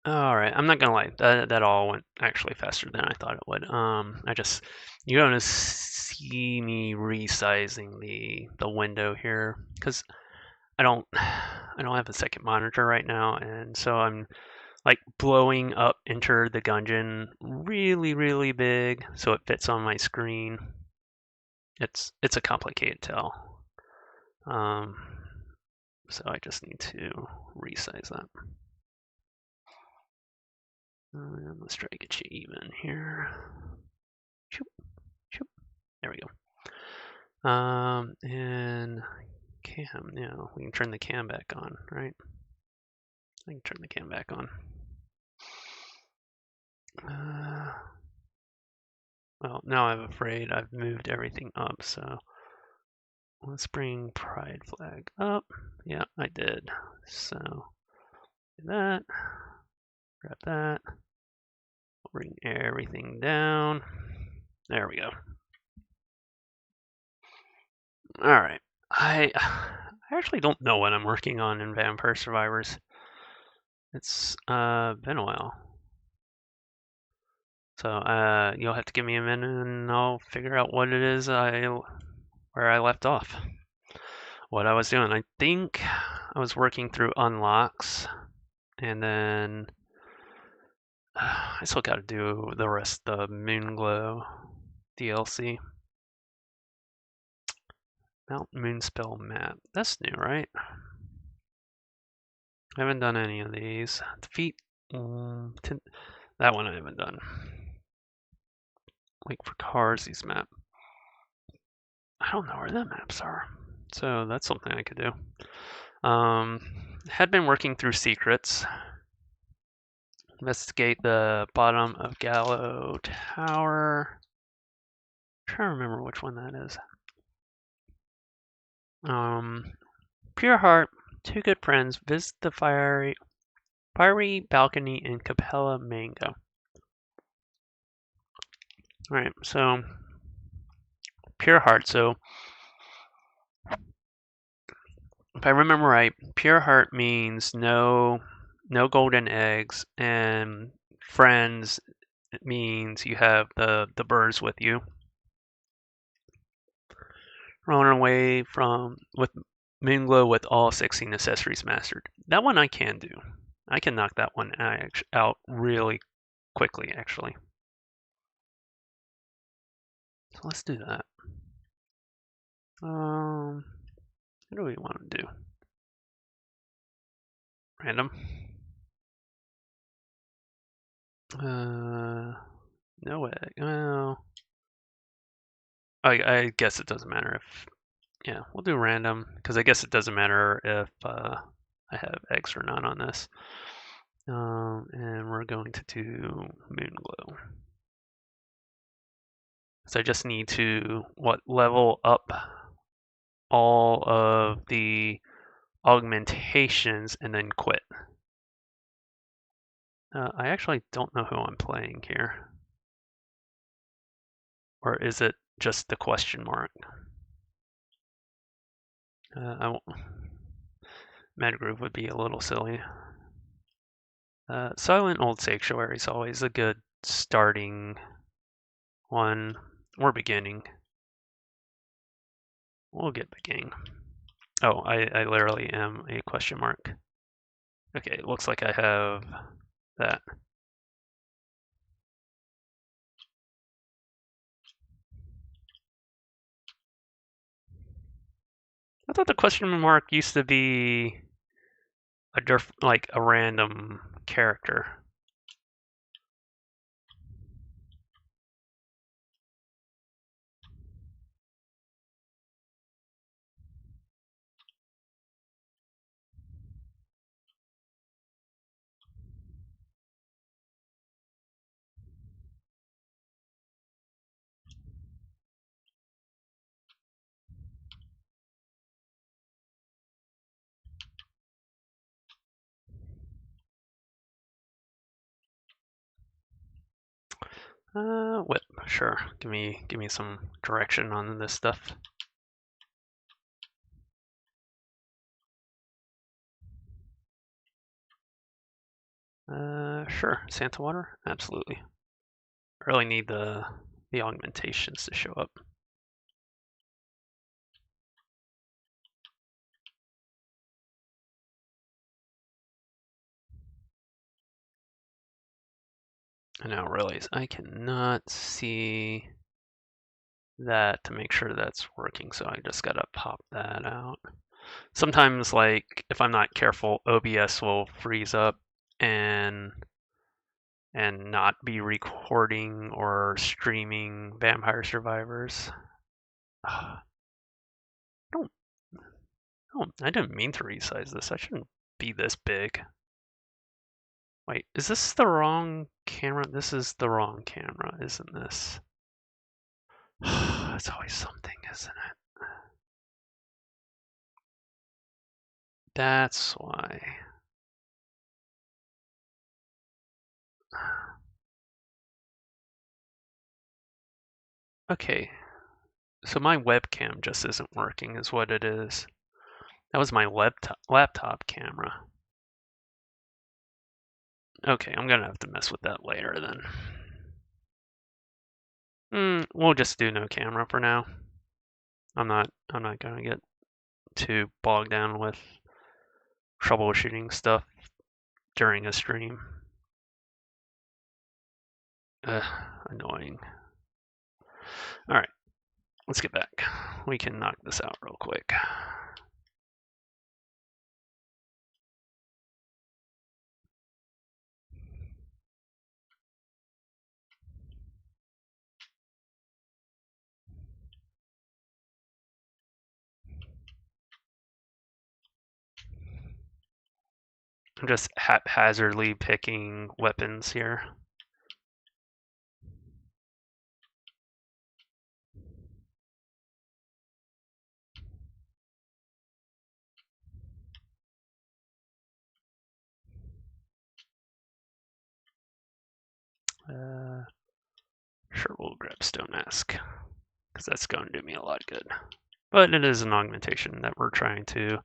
Alright, I'm not gonna lie, that all went actually faster than I thought it would. You're gonna see me resizing the window here, because I don't have a second monitor right now, and so I'm like blowing up Enter the Gungeon really, really big so it fits on my screen. It's a complicated tell. Um, so I just need to resize that. Let's try to get you even here. Shoop, shoop. There we go. And cam now. We can turn the cam back on, right? I can turn the cam back on. Well, now I'm afraid I've moved everything up, so let's bring pride flag up. Yeah, I did. So do that. Grab that. Bring everything down. There we go. All right. I actually don't know what I'm working on in Vampire Survivors. It's been a while. So you'll have to give me a minute and I'll figure out what it is where I left off. What I was doing. I think I was working through unlocks, and then I still got to do the rest of the Moonglow DLC. Mount Moonspell map. That's new, right? I haven't done any of these. Defeat. That one I haven't done. Like for Carsey's map. I don't know where the maps are. So that's something I could do. Had been working through secrets. Investigate the bottom of Gallow Tower. I'm trying to remember which one that is. Pure Heart, Two Good Friends, visit the fiery balcony in Capella Mango. Alright, so Pure Heart. So if I remember right, Pure Heart means no golden eggs, and friends means you have the birds with you. Run away with Moonglow with all 16 accessories mastered. That one I can do. I can knock that one out really quickly, actually. So let's do that. What do we want to do? Random. No way. Well, I guess it doesn't matter if. Yeah, we'll do random because I guess it doesn't matter if I have eggs or not on this. And we're going to do Moonglow. So I just need to level up all of the augmentations and then quit. I actually don't know who I'm playing here. Or is it just the question mark? Mad Groove would be a little silly. Silent Old Sanctuary is always a good starting one, or beginning. We'll get beginning. Oh, I literally am a question mark. Okay, it looks like I have that. I thought the question mark used to be a random character. Whip, sure. Give me some direction on this stuff. Sure, Santa water, absolutely. I really need the augmentations to show up. I now realize I cannot see that to make sure that's working, so I just gotta pop that out. Sometimes, like, if I'm not careful, OBS will freeze up and not be recording or streaming Vampire Survivors. I don't, I didn't mean to resize this. I shouldn't be this big. Wait, is this the wrong camera? This is the wrong camera, isn't this? It's always something, isn't it? That's why. Okay, so my webcam just isn't working is what it is. That was my laptop camera. Okay, I'm gonna have to mess with that later then. We'll just do no camera for now. I'm not gonna get too bogged down with troubleshooting stuff during a stream. Annoying. Alright, let's get back. We can knock this out real quick. I'm just haphazardly picking weapons here. Sure, we'll grab Stone Mask, because that's going to do me a lot of good. But it is an augmentation that we're trying to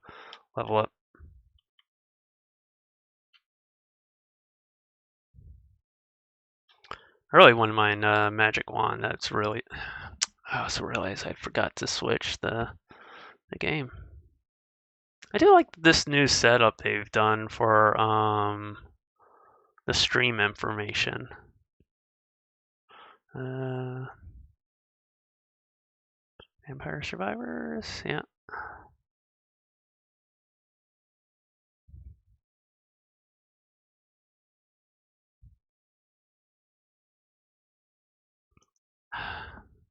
level up. I really wouldn't mind Magic Wand. That's really... I also realized I forgot to switch the game. I do like this new setup they've done for the stream information. Vampire Survivors, yeah.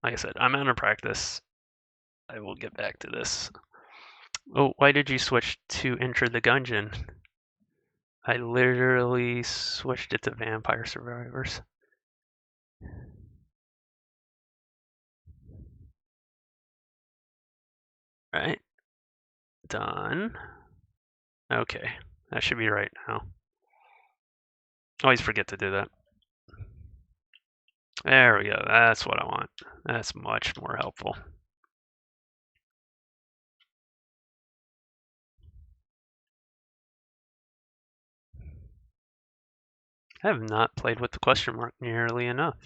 Like I said, I'm out of practice. I will get back to this. Oh, why did you switch to Enter the Gungeon? I literally switched it to Vampire Survivors. Right. Done. Okay. That should be right now. Always forget to do that. There we go. That's what I want. That's much more helpful. I have not played with the question mark nearly enough.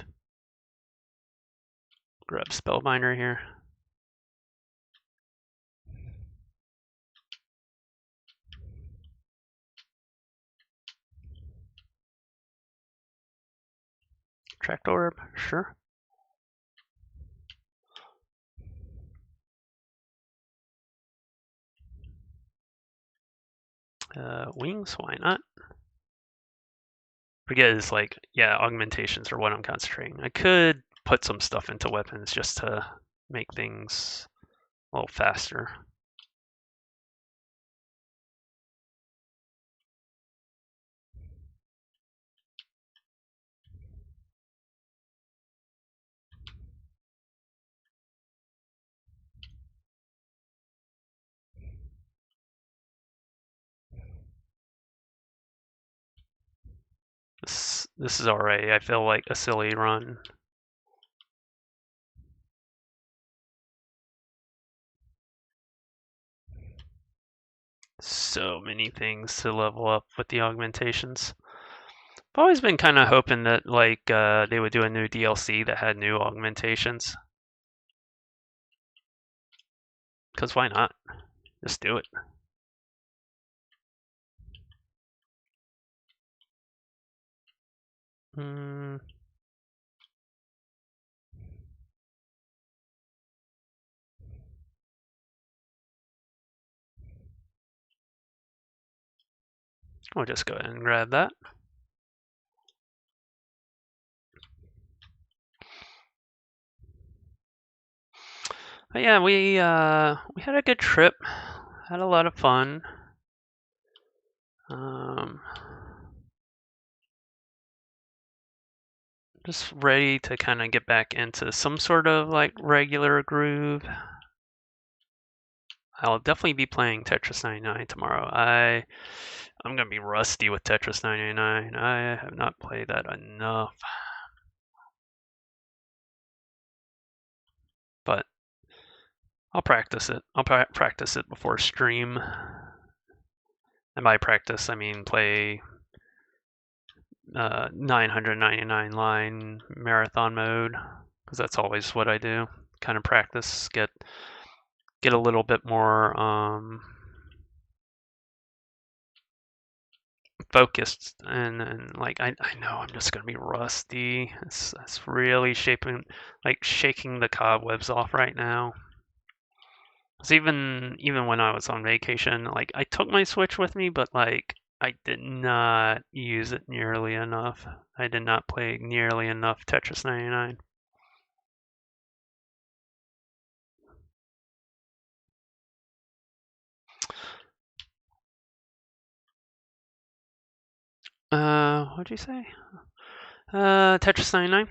Grab Spellbinder here. Tract Orb, sure. Wings, why not? Forget it's like, yeah, augmentations are what I'm concentrating. I could put some stuff into weapons just to make things a little faster. This is alright. I feel like a silly run. So many things to level up with the augmentations. I've always been kind of hoping that like they would do a new DLC that had new augmentations. Because why not? Just do it. Hmm. We'll just go ahead and grab that. But yeah, we had a good trip. Had a lot of fun. Just ready to kind of get back into some sort of like regular groove. I'll definitely be playing Tetris 99 tomorrow. I'm gonna be rusty with Tetris 99. I have not played that enough. But I'll practice it. I'll practice it before stream. And by practice, I mean play 999 line marathon mode, because that's always what I do. Kind of practice, get a little bit more focused, and like I know I'm just gonna be rusty. It's really shaking the cobwebs off right now. Cause even when I was on vacation, like I took my Switch with me, but like I did not use it nearly enough. I did not play nearly enough Tetris 99. What'd you say? Tetris 99.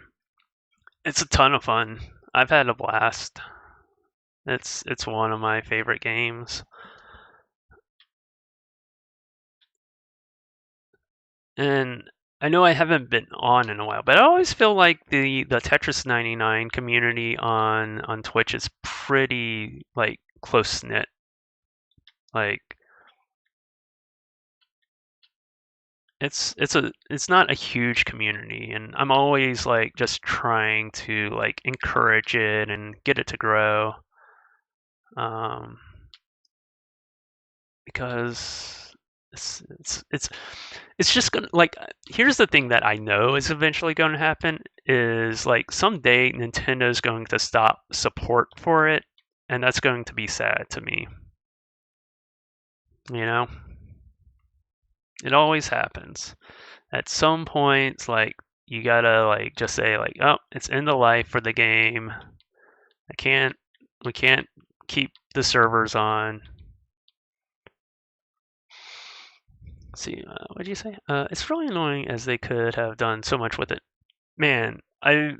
It's a ton of fun. I've had a blast. It's one of my favorite games. And I know I haven't been on in a while, but I always feel like the Tetris 99 community on Twitch is pretty like close knit. Like it's not a huge community, and I'm always like just trying to like encourage it and get it to grow. Because it's just gonna like here's the thing that I know is eventually going to happen is like someday Nintendo's going to stop support for it, and that's going to be sad to me. You know, it always happens. At some point, like you gotta like just say like, oh, it's end of life for the game. We can't keep the servers on. Let's see, what did you say? It's really annoying as they could have done so much with it. Man, I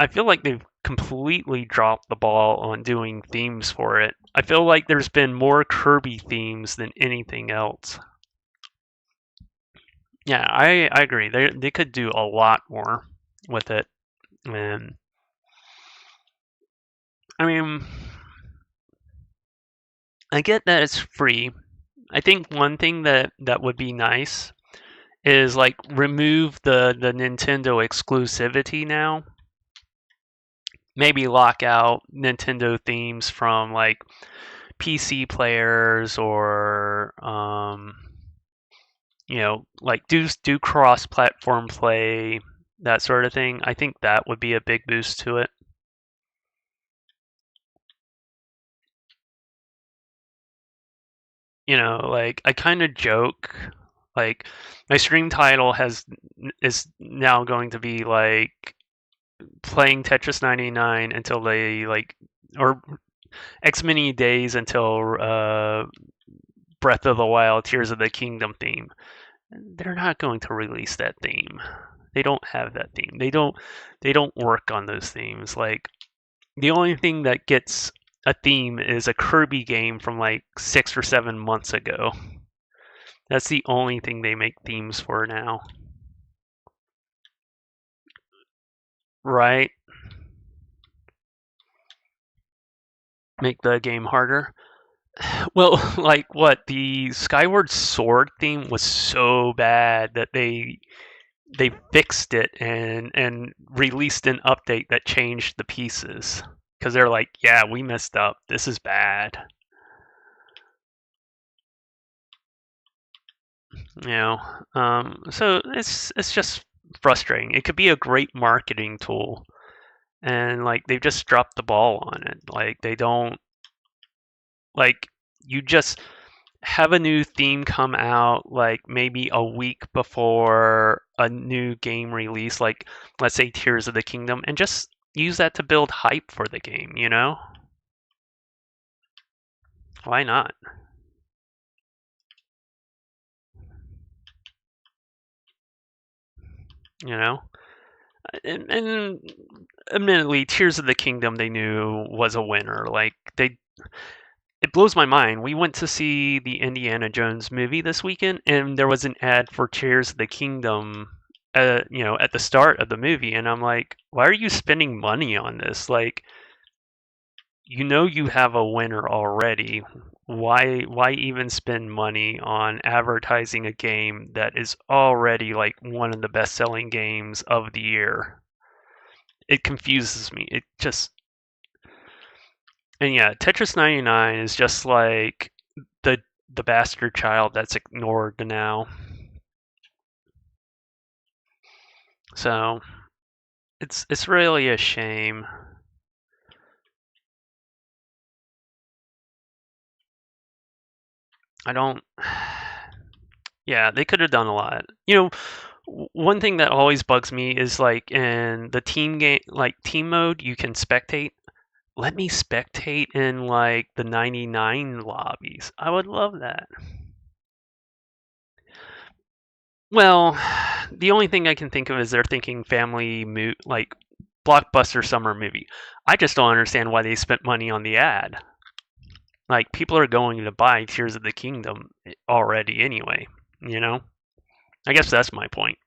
feel like they've completely dropped the ball on doing themes for it. I feel like there's been more Kirby themes than anything else. Yeah, I agree. They could do a lot more with it. And I mean, I get that it's free. I think one thing that would be nice is like remove the Nintendo exclusivity now. Maybe lock out Nintendo themes from like PC players, or like do cross-platform play, that sort of thing. I think that would be a big boost to it. Like I kind of joke, like my stream title is now going to be like playing Tetris 99 until they like, or X many days until Breath of the Wild Tears of the Kingdom theme. They're not going to release that theme. They don't have that theme. They don't work on those themes. Like the only thing that gets a theme is a Kirby game from like 6 or 7 months ago. That's the only thing they make themes for now. Right? Make the game harder. Well, like what? The Skyward Sword theme was so bad that they they fixed it and released an update that changed the pieces because they're like, yeah, we messed up. This is bad. You know, so it's just frustrating. It could be a great marketing tool, and like they've just dropped the ball on it. Like they don't like you just have a new theme come out like maybe a week before a new game release, like let's say Tears of the Kingdom, and just use that to build hype for the game, you know? Why not? You know? And admittedly, Tears of the Kingdom they knew was a winner. Like they it blows my mind. We went to see the Indiana Jones movie this weekend, and there was an ad for Tears of the Kingdom, at the start of the movie, and I'm like, why are you spending money on this? Like, you know, you have a winner already. Why even spend money on advertising a game that is already like one of the best-selling games of the year? It confuses me. It just and yeah, Tetris 99 is just like the the bastard child that's ignored now. So it's really a shame. I don't. Yeah, they could have done a lot. One thing that always bugs me is like in the team game, like team mode, you can spectate. Let me spectate in like the 99 lobbies. I would love that. Well, the only thing I can think of is they're thinking like blockbuster summer movie. I just don't understand why they spent money on the ad. Like people are going to buy Tears of the Kingdom already anyway, you know? I guess that's my point.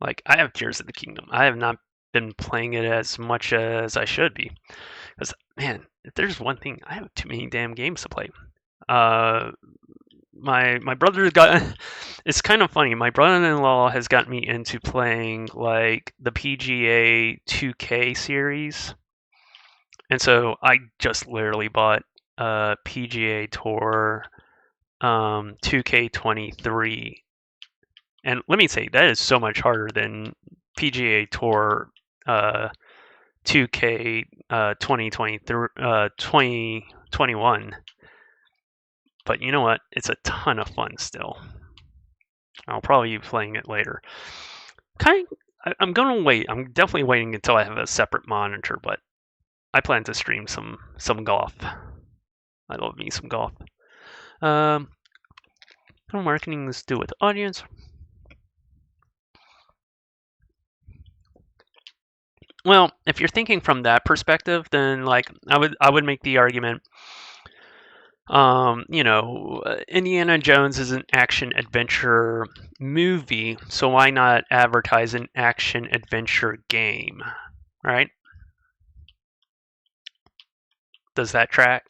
Like I have Tears of the Kingdom. I have not been playing it as much as I should be. Cuz man, if there's one thing, I have too many damn games to play. Uh my brother got it's kind of funny. My brother-in-law has got me into playing like the PGA 2K series. And so I just literally bought PGA Tour 2K23. And let me say that is so much harder than PGA Tour 2K 2021. But you know what? It's a ton of fun still. I'll probably be playing it later. I'm gonna wait. I'm definitely waiting until I have a separate monitor, but I plan to stream some golf. I love me some golf. Um, how marketing is do with audience. Well, if you're thinking from that perspective, then like I would make the argument. Indiana Jones is an action adventure movie, so why not advertise an action adventure game, right? Does that track?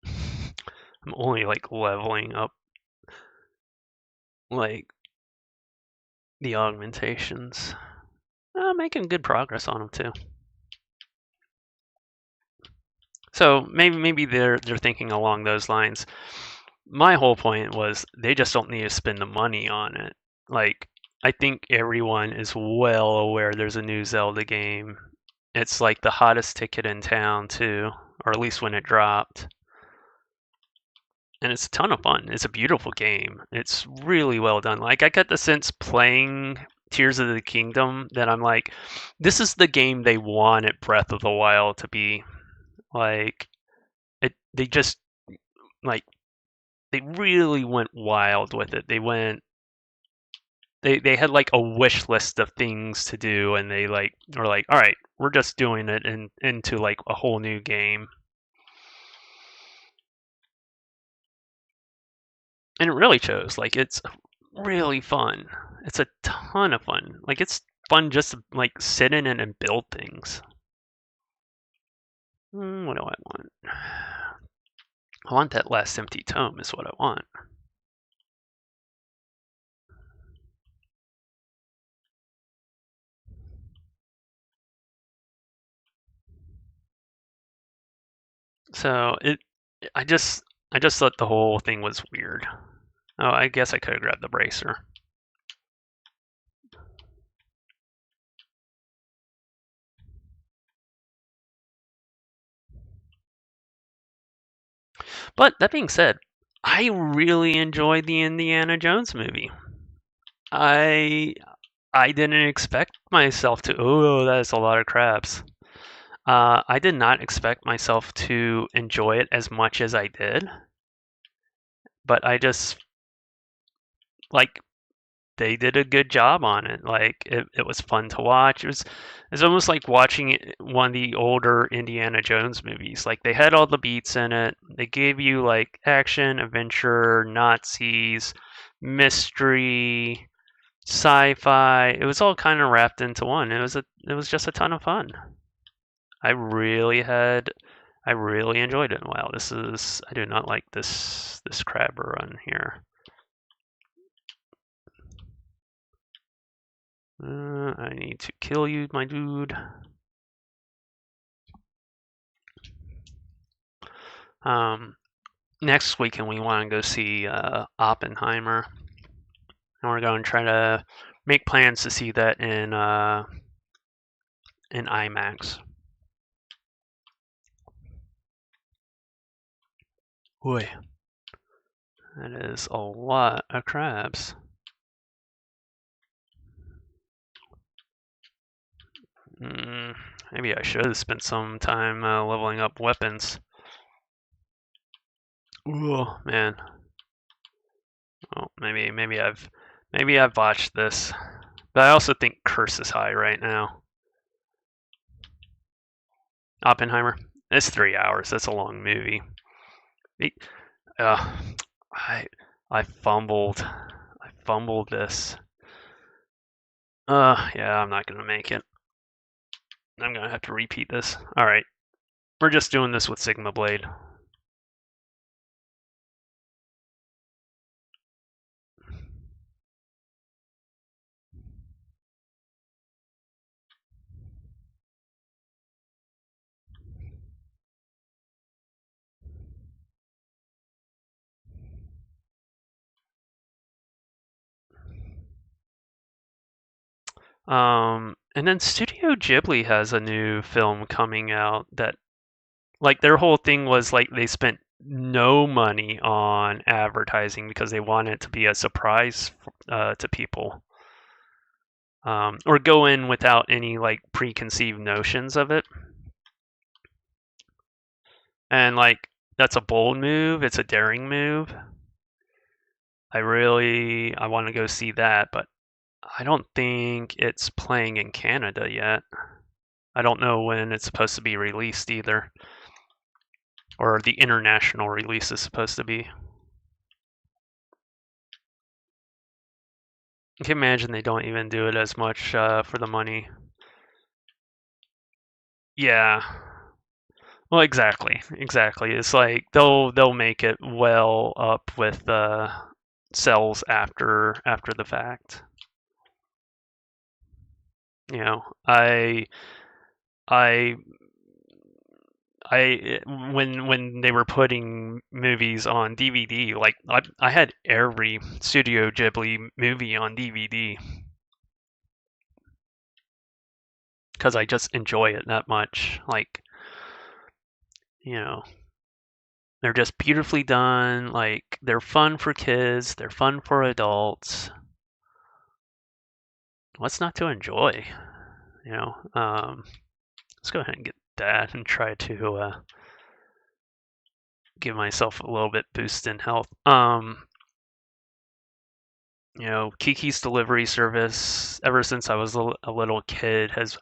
I'm only like leveling up like the augmentations. Making good progress on them too. So maybe they're thinking along those lines. My whole point was they just don't need to spend the money on it. Like I think everyone is well aware there's a new Zelda game. It's like the hottest ticket in town too, or at least when it dropped. And it's a ton of fun. It's a beautiful game. It's really well done. Like I got the sense playing Tears of the Kingdom that I'm like, this is the game they wanted Breath of the Wild to be. Like they just like they really went wild with it. They had like a wish list of things to do, and they like were like, all right, we're just doing it into like a whole new game. And it really shows. Like, it's really fun. It's a ton of fun. Like, it's fun just to, like, sit in it and build things. What do I want? I want that last empty tome is what I want. So I just thought the whole thing was weird. Oh, I guess I could have grabbed the bracer. But that being said, I really enjoyed the Indiana Jones movie. I I didn't expect myself to. Oh, that is a lot of crabs. I did not expect myself to enjoy it as much as I did, but I just like they did a good job on it. Like it was fun to watch. It's almost like watching one of the older Indiana Jones movies. Like they had all the beats in it. They gave you like action, adventure, Nazis, mystery, sci-fi. It was all kind of wrapped into one. It was just a ton of fun. I really had I really enjoyed it. Wow, I do not like this crab run here. I need to kill you, my dude. Um, Next weekend we want to go see Oppenheimer, and we're going to try to make plans to see that in IMAX. Boy, that is a lot of crabs. Maybe I should have spent some time leveling up weapons. Oh man. Oh, maybe I've botched this, but I also think Curse is high right now. Oppenheimer. It's 3 hours. That's a long movie. Uh, I I fumbled. I fumbled this. Yeah, I'm not gonna make it. I'm gonna have to repeat this. All right, we're just doing this with Sigma Blade. And then Studio Ghibli has a new film coming out that, like, their whole thing was like they spent no money on advertising because they wanted it to be a surprise to people, or go in without any like preconceived notions of it. And like that's a bold move. It's a daring move. I want to go see that, but I don't think it's playing in Canada yet. I don't know when it's supposed to be released either, or the international release is supposed to be. I can imagine they don't even do it as much for the money. Yeah. Well, exactly. It's like they'll make it well up with sales after the fact. You know, I when they were putting movies on DVD, like I had every Studio Ghibli movie on DVD because I just enjoy it that much. Like, you know, they're just beautifully done. Like, they're fun for kids, they're fun for adults. What's not to enjoy? You know, let's go ahead and get that and try to give myself a little bit boost in health. You know, Kiki's Delivery Service, ever since I was a little kid, has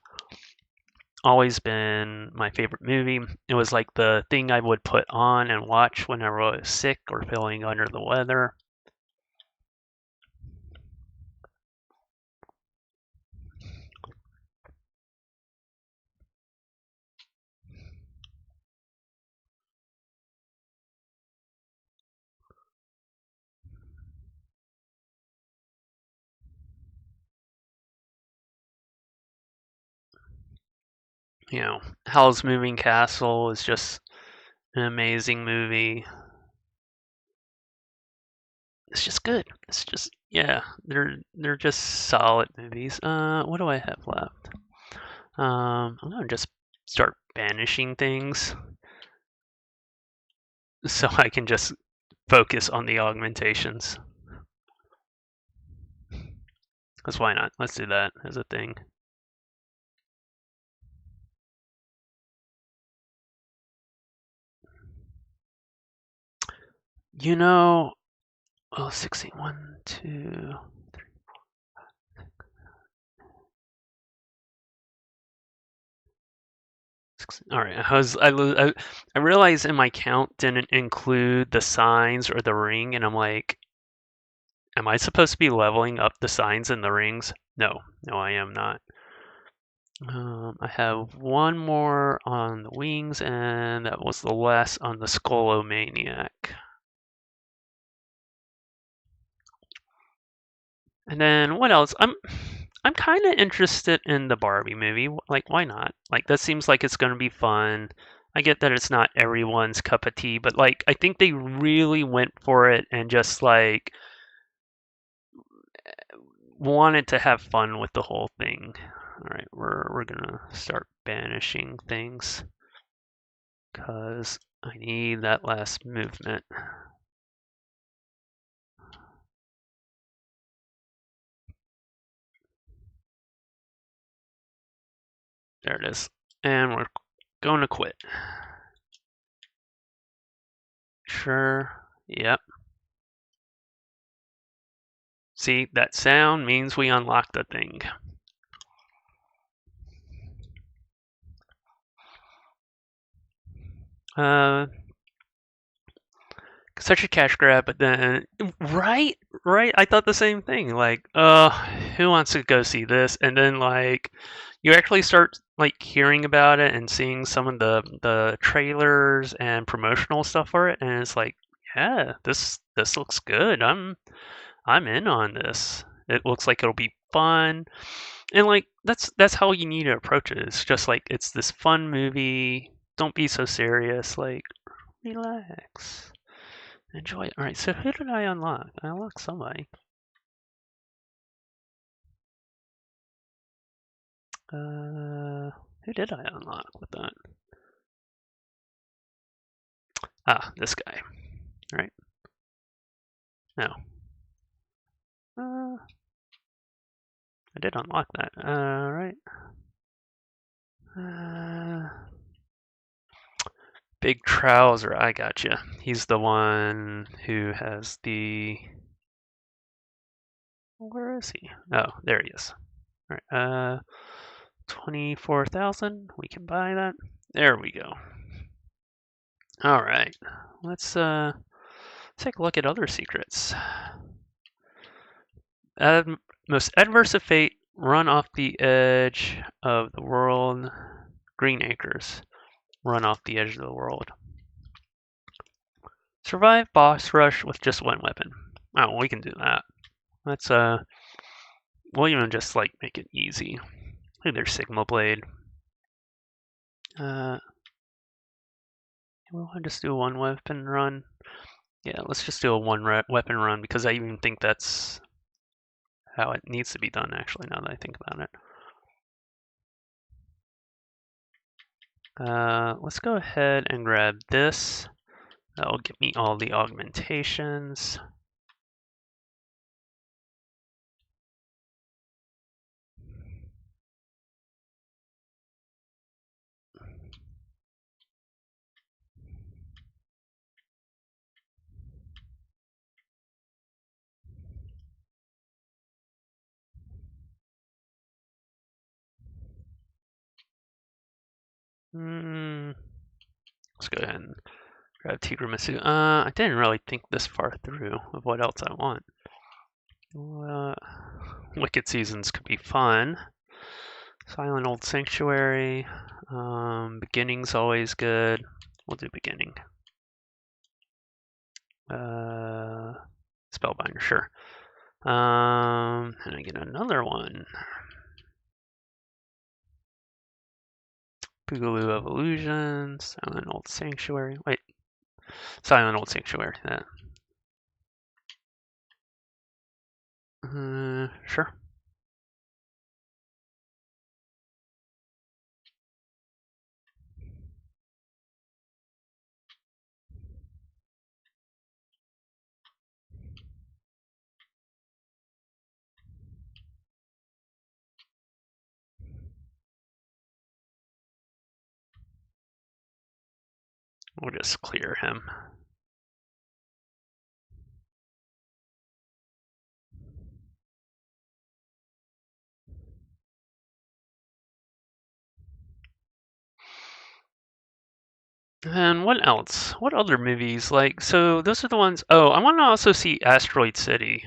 always been my favorite movie. It was like the thing I would put on and watch whenever I was sick or feeling under the weather. You know, Howl's Moving Castle is just an amazing movie. It's just good. It's just yeah, they're just solid movies. What do I have left? I'm gonna just start banishing things so I can just focus on the augmentations. Because why not? Let's do that as a thing. You know, oh, 16, 1, 2, 3. All right, I realized in my count didn't include the signs or the ring, and I'm like, am I supposed to be leveling up the signs and the rings? No, no, I am not. I have one more on the wings, and that was the last on the Skullomaniac. And then what else? I'm kind of interested in the Barbie movie. Like, why not? Like, that seems like it's going to be fun. I get that it's not everyone's cup of tea, but like, I think they really went for it and just like wanted to have fun with the whole thing. All right, we're gonna start banishing things because I need that last movement. There it is, and we're going to quit. Sure. Yep. See, that sound means we unlock the thing. Such a cash grab, but then right, I thought the same thing. Like, who wants to go see this? And then like, you actually start like hearing about it and seeing some of the trailers and promotional stuff for it, and it's like, yeah, this looks good. I'm in on this. It looks like it'll be fun, and like that's how you need to approach it. It's just like it's this fun movie. Don't be so serious. Like, relax. Enjoy it. Alright, so who did I unlock? I unlocked somebody. Who did I unlock with that? Ah, this guy. Alright. No. I did unlock that. Alright. Big Trouser, I gotcha. He's the one who has the... Where is he? Oh, there he is. Alright, 24,000. We can buy that. There we go. Alright. Let's take a look at other secrets. Most adverse of fate, run off the edge of the world. Green Acres, run off the edge of the world. Survive boss rush with just one weapon. Oh, we can do that. Let's we'll even just like make it easy. Hey, there's Sigma Blade. We'll just do a one weapon run. Yeah, let's just do a one weapon run because I even think that's how it needs to be done. Actually, now that I think about it. Let's go ahead and grab this. That'll give me all the augmentations. Let's go ahead and grab Tigremitsu. I didn't really think this far through of what else I want. Wicked Seasons could be fun. Silent Old Sanctuary. Beginning's always good. We'll do Beginning. Spellbinder, sure. And I get another one. Boogaloo of Illusions, Silent Old Sanctuary. Wait, Silent Old Sanctuary. That. Sure. We'll just clear him. And what else? What other movies? Like, so those are the ones. Oh, I want to also see Asteroid City.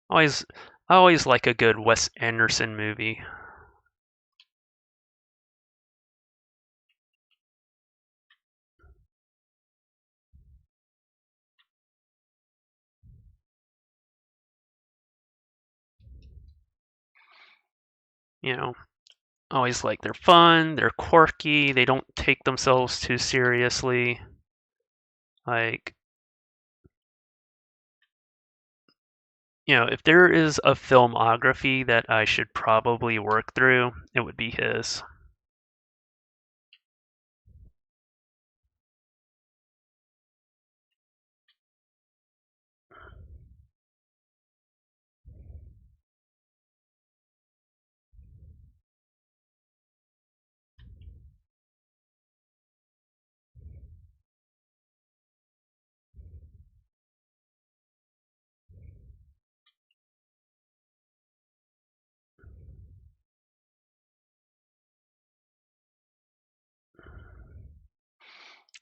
Always, I always like a good Wes Anderson movie. You know, always like they're fun, they're quirky, they don't take themselves too seriously. Like, if there is a filmography that I should probably work through, it would be his.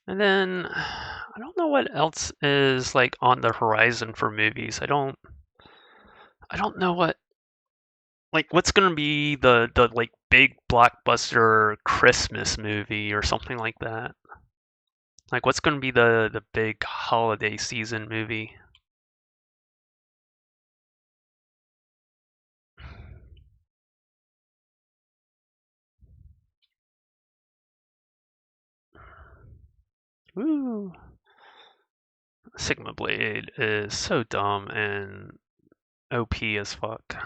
And then I don't know what else is like on the horizon for movies. I don't know what's gonna be the like big blockbuster Christmas movie or something like that. Like what's gonna be the big holiday season movie? Woo! Sigma Blade is so dumb and OP as fuck.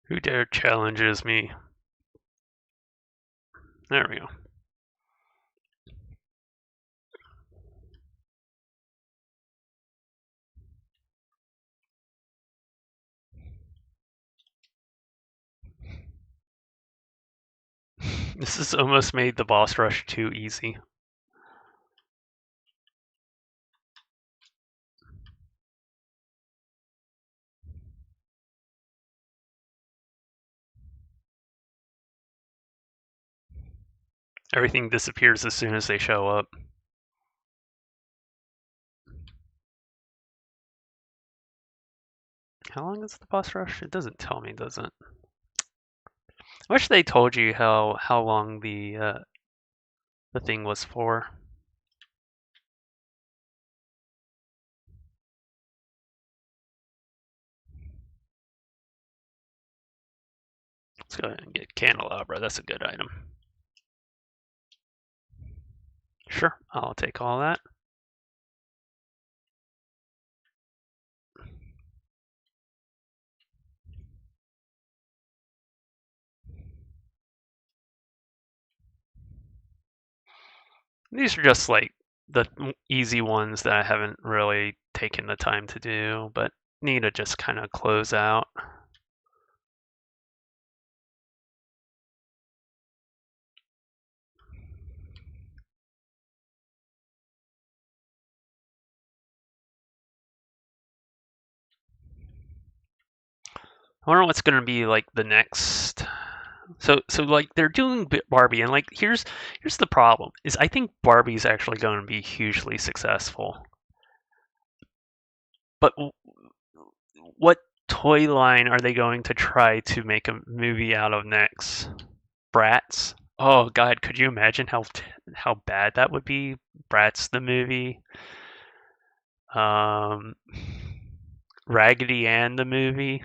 Who dare challenges me? There we go. This has almost made the boss rush too easy. Everything disappears as soon as they show up. How long is the boss rush? It doesn't tell me, does it? I wish they told you how long the thing was for. Let's go ahead and get Candelabra. That's a good item. Sure, I'll take all that. These are just like the easy ones that I haven't really taken the time to do, but need to just kind of close out. I wonder what's going to be like the next. So like they're doing Barbie, and like here's the problem is I think Barbie's actually going to be hugely successful. But what toy line are they going to try to make a movie out of next? Bratz? Oh God, could you imagine how bad that would be? Bratz the movie, um, Raggedy Ann the movie.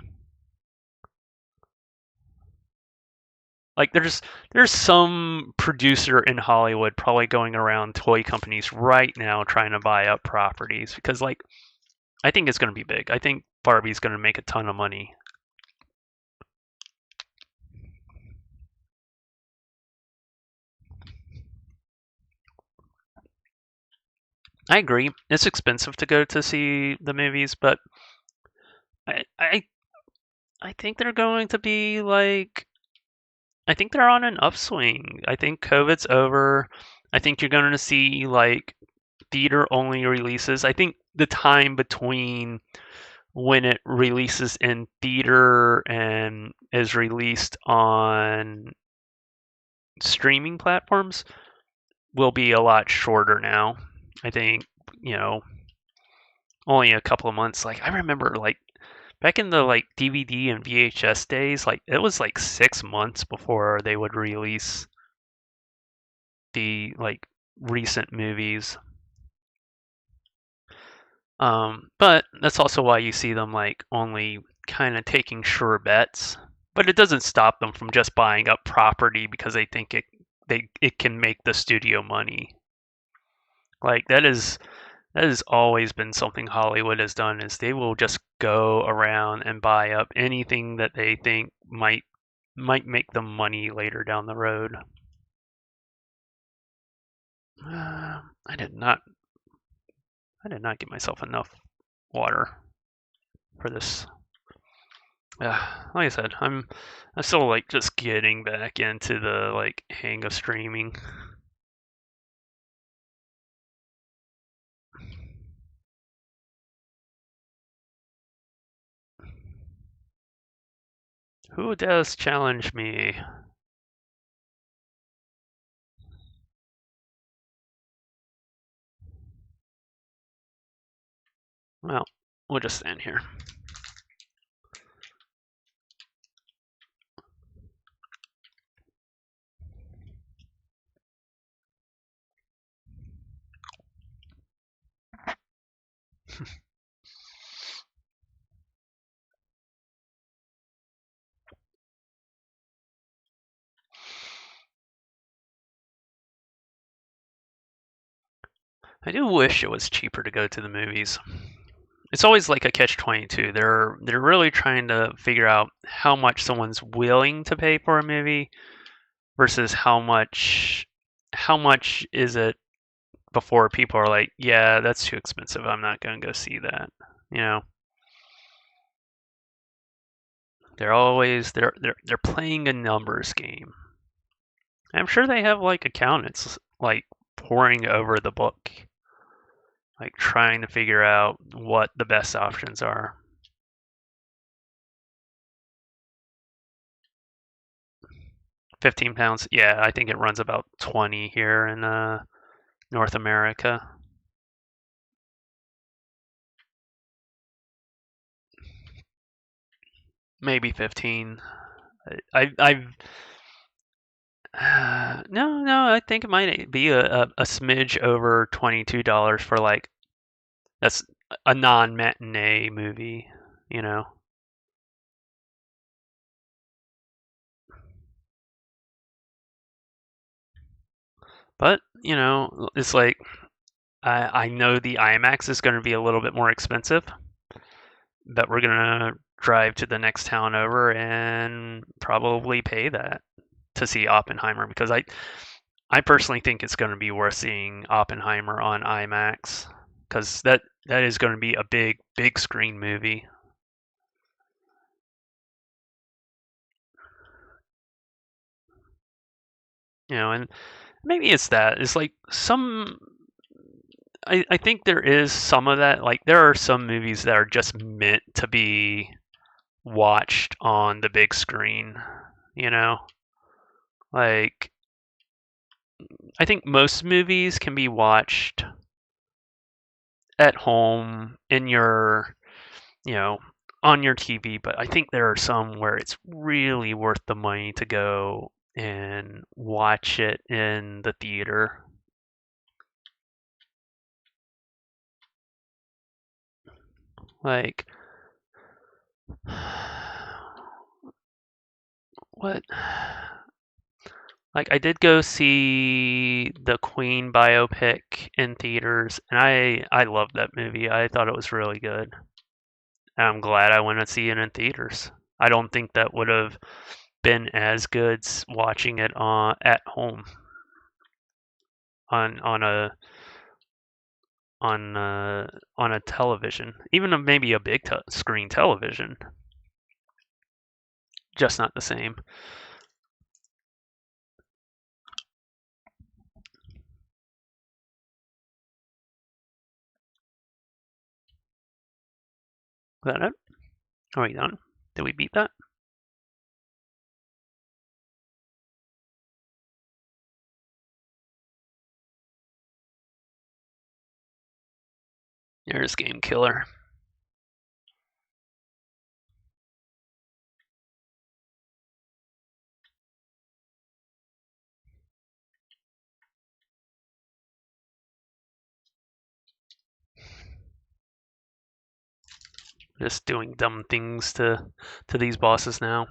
Like there's some producer in Hollywood probably going around toy companies right now trying to buy up properties because like I think it's going to be big. I think Barbie's going to make a ton of money. I agree. It's expensive to go to see the movies, but I I I think they're going to be like I think they're on an upswing. I think COVID's over. I think you're going to see like theater only releases. I think the time between when it releases in theater and is released on streaming platforms will be a lot shorter now. I think, you know, only a couple of months. Like I remember like back in the like DVD and VHS days, like it was like 6 months before they would release the like recent movies. But that's also why you see them like only kind of taking sure bets. But it doesn't stop them from just buying up property because they think it can make the studio money. Like that has always been something Hollywood has done is they will just go around and buy up anything that they think might make them money later down the road. I did not get myself enough water for this. Like I said, I'm still like just getting back into the like hang of streaming. Who does challenge me? Well, we'll just stand here. I do wish it was cheaper to go to the movies. It's always like a catch-22. They're really trying to figure out how much someone's willing to pay for a movie versus how much is it before people are like, yeah, that's too expensive. I'm not going to go see that. You know, they're playing a numbers game. I'm sure they have like accountants like poring over the book, like trying to figure out what the best options are. £15. Yeah, I think it runs about 20 here in North America. Maybe 15. I've no, I think it might be a smidge over $22 for like that's a non-matinee movie, you know. But you know, it's like I know the IMAX is going to be a little bit more expensive, but we're going to drive to the next town over and probably pay that to see Oppenheimer because I personally think it's going to be worth seeing Oppenheimer on IMAX because that is going to be a big screen movie. You know, and maybe it's that. It's like some I think there is some of that. Like there are some movies that are just meant to be watched on the big screen, you know? Like, I think most movies can be watched at home in your, you know, on your TV, but I think there are some where it's really worth the money to go and watch it in the theater. Like, what? Like, I did go see the Queen biopic in theaters, and I loved that movie. I thought it was really good. And I'm glad I went to see it in theaters. I don't think that would have been as good watching it at home on a on a television, even maybe a big screen television. Just not the same. Is that it? Are we done? Did we beat that? There's Game Killer. Just doing dumb things to these bosses now.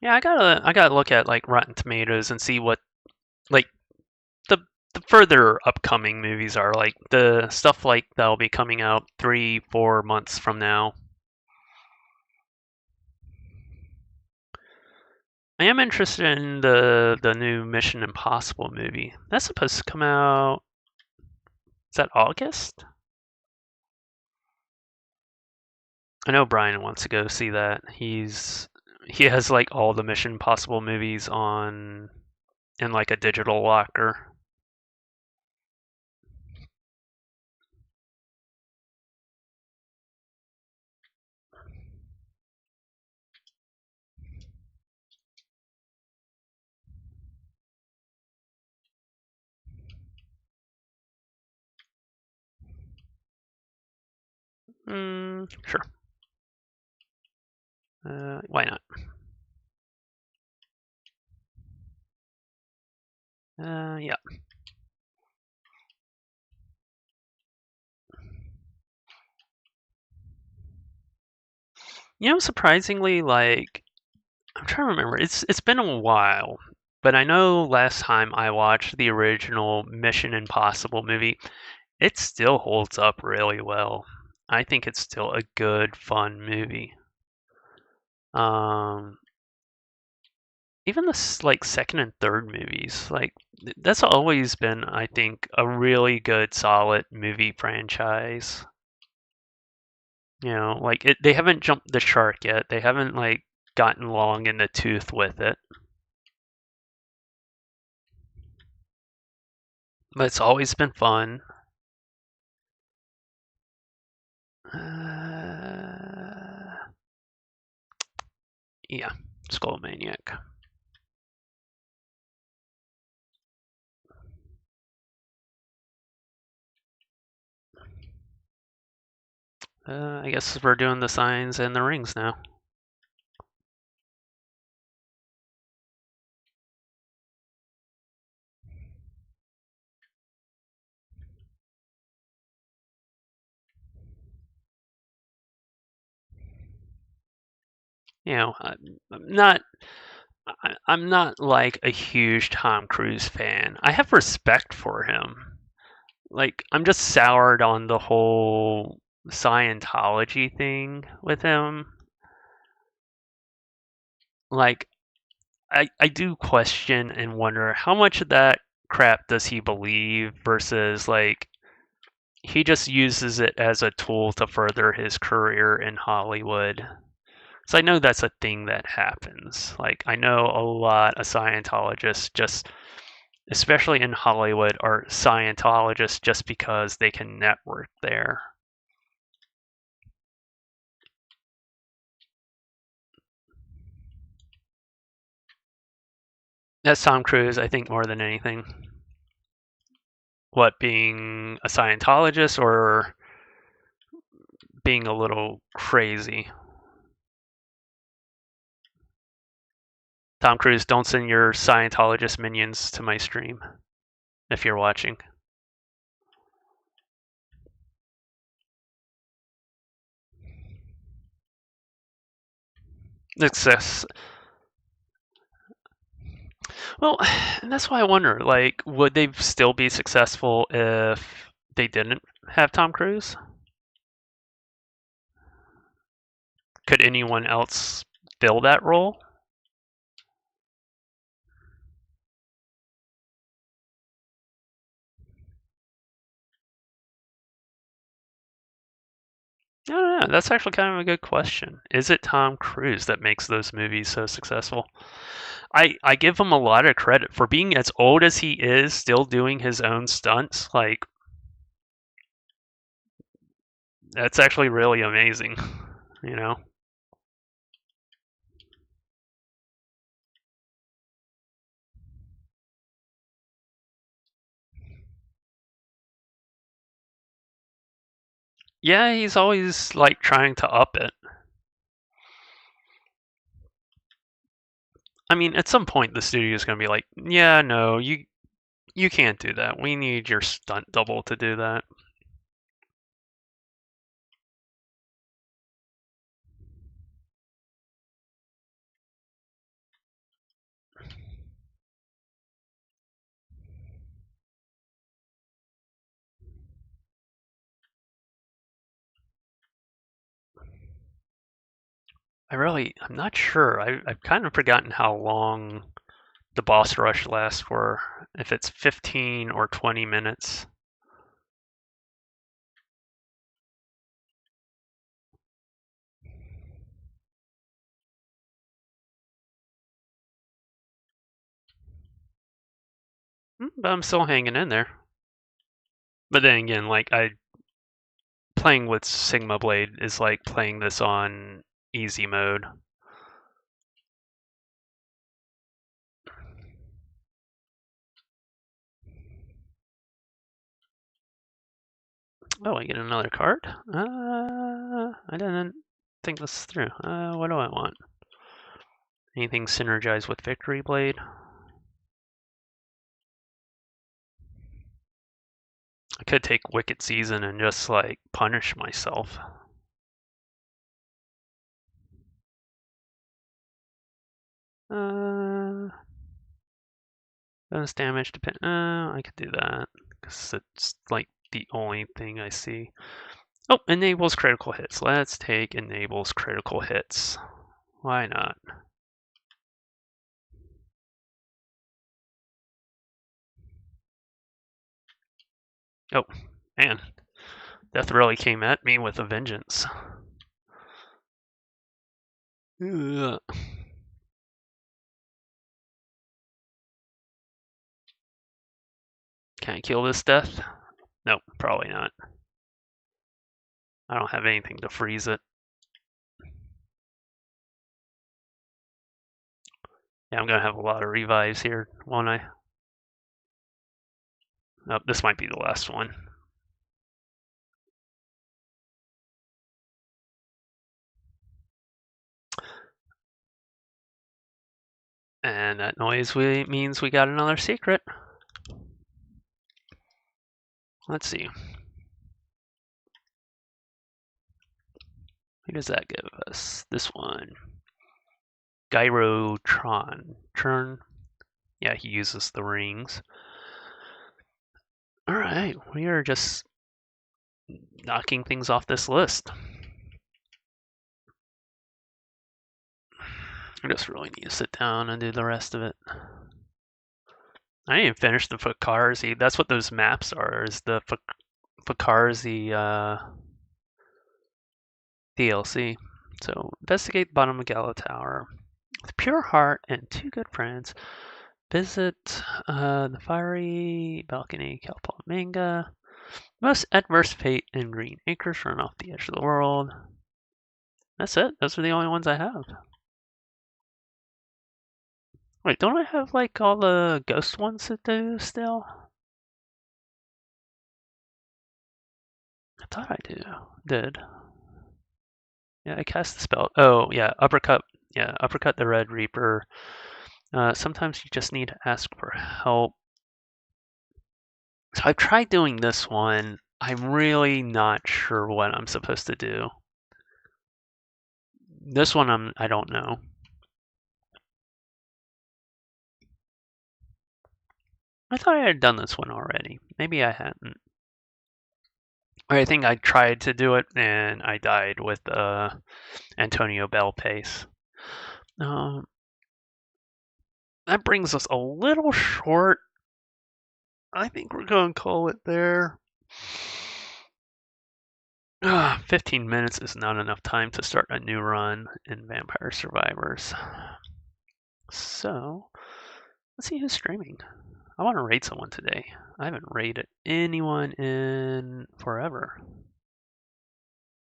Yeah, I gotta look at like Rotten Tomatoes and see what like the the further upcoming movies are, like the stuff like that'll be coming out 3-4 months from now. I am interested in the new Mission Impossible movie. That's supposed to come out. Is that August? I know Brian wants to go see that. He has like all the Mission Impossible movies on in like a digital locker. Sure. Why not? Yeah. You know, surprisingly, like I'm trying to remember. It's been a while, but I know last time I watched the original Mission Impossible movie, it still holds up really well. I think it's still a good, fun movie. Um, even the like second and third movies, like that's always been, I think, a really good, solid movie franchise. You know, like they haven't jumped the shark yet. They haven't like gotten long in the tooth with it, but it's always been fun. Yeah, Skull Maniac. I guess we're doing the signs and the rings now. You know, I'm not like a huge Tom Cruise fan. I have respect for him. Like, I'm just soured on the whole Scientology thing with him. Like, I do question and wonder how much of that crap does he believe versus like he just uses it as a tool to further his career in Hollywood. So I know that's a thing that happens. Like I know a lot of Scientologists just especially in Hollywood, are Scientologists just because they can network there. That's Tom Cruise, I think, more than anything. What, being a Scientologist or being a little crazy? Tom Cruise, don't send your Scientologist minions to my stream if you're watching. Success. Well, and that's why I wonder, like, would they still be successful if they didn't have Tom Cruise? Could anyone else fill that role? I don't know. That's actually kind of a good question. Is it Tom Cruise that makes those movies so successful? I give him a lot of credit for being as old as he is, still doing his own stunts. Like, that's actually really amazing, you know? Yeah, he's always like trying to up it. I mean, at some point the studio is going to be like, "Yeah, no, you can't do that. We need your stunt double to do that." I'm not sure. I've kind of forgotten how long the boss rush lasts for, if it's 15 or 20 minutes. But I'm still hanging in there. But then again, like, playing with Sigma Blade is like playing this on easy mode. Oh, I get another card? I didn't think this through. What do I want? Anything synergized with Victory Blade? I could take Wicked Season and just, like, punish myself. Bonus damage depend. I could do that because it's like the only thing I see. Oh, enables critical hits. Let's take enables critical hits. Why not? Oh, man. Death really came at me with a vengeance. Ugh. Can I kill this death? Nope, probably not. I don't have anything to freeze it. Yeah, I'm gonna have a lot of revives here, won't I? Oh, this might be the last one. And that noise means we got another secret. Let's see. Who does that give us? This one. Gyrotron. Turn. Yeah, he uses the rings. Alright, we are just knocking things off this list. I just really need to sit down and do the rest of it. I didn't even finish the Fakarzi. That's what those maps are, is the Fakarzi DLC. So, investigate the bottom of Gala Tower. With pure heart and two good friends, visit the fiery balcony, Calpamanga. Most adverse fate in Green Acres, run off the edge of the world. That's it. Those are the only ones I have. Wait, don't I have like all the ghost ones to do still? I thought I did. Yeah, I cast the spell. Oh, yeah, uppercut. Yeah, uppercut the Red Reaper. Sometimes you just need to ask for help. So I've tried doing this one. I'm really not sure what I'm supposed to do. This one I don't know. I thought I had done this one already. Maybe I hadn't. I think I tried to do it and I died with Antonio Bell pace. That brings us a little short. I think we're going to call it there. 15 minutes is not enough time to start a new run in Vampire Survivors. So, let's see who's streaming. I want to raid someone today. I haven't raided anyone in forever.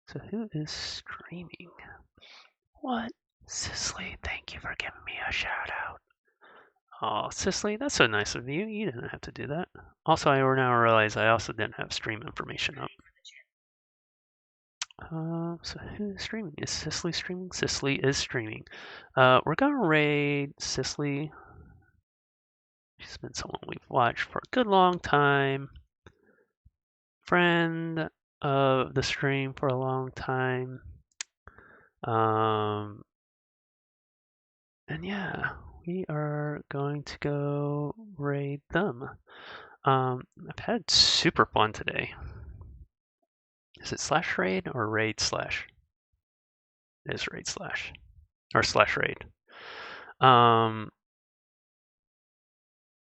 So who is streaming? What? Cicely, thank you for giving me a shout out. Oh, Cicely, that's so nice of you. You didn't have to do that. Also, I now realize I also didn't have stream information up. So who's streaming? Is Cicely streaming? Cicely is streaming. We're gonna raid Cicely. She's been someone we've watched for a good long time. Friend of the stream for a long time. And yeah, we are going to go raid them. I've had super fun today. Is it slash raid or raid slash? It is raid slash. Or slash raid.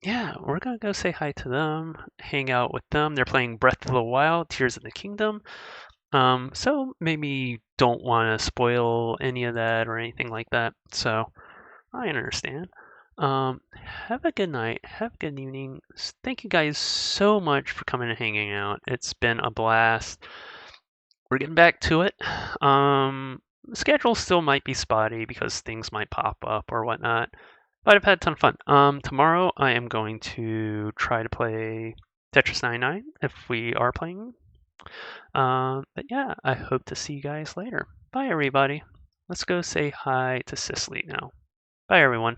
Yeah, we're gonna go say hi to them, hang out with them. They're playing Breath of the Wild, Tears of the Kingdom. So maybe don't want to spoil any of that or anything like that. So I understand. Have a good night. Have a good evening. Thank you guys so much for coming and hanging out. It's been a blast. We're getting back to it. The schedule still might be spotty because things might pop up or whatnot, but I've had a ton of fun. Tomorrow I am going to try to play Tetris 99 if we are playing. But yeah, I hope to see you guys later. Bye, everybody. Let's go say hi to Cicely now. Bye, everyone.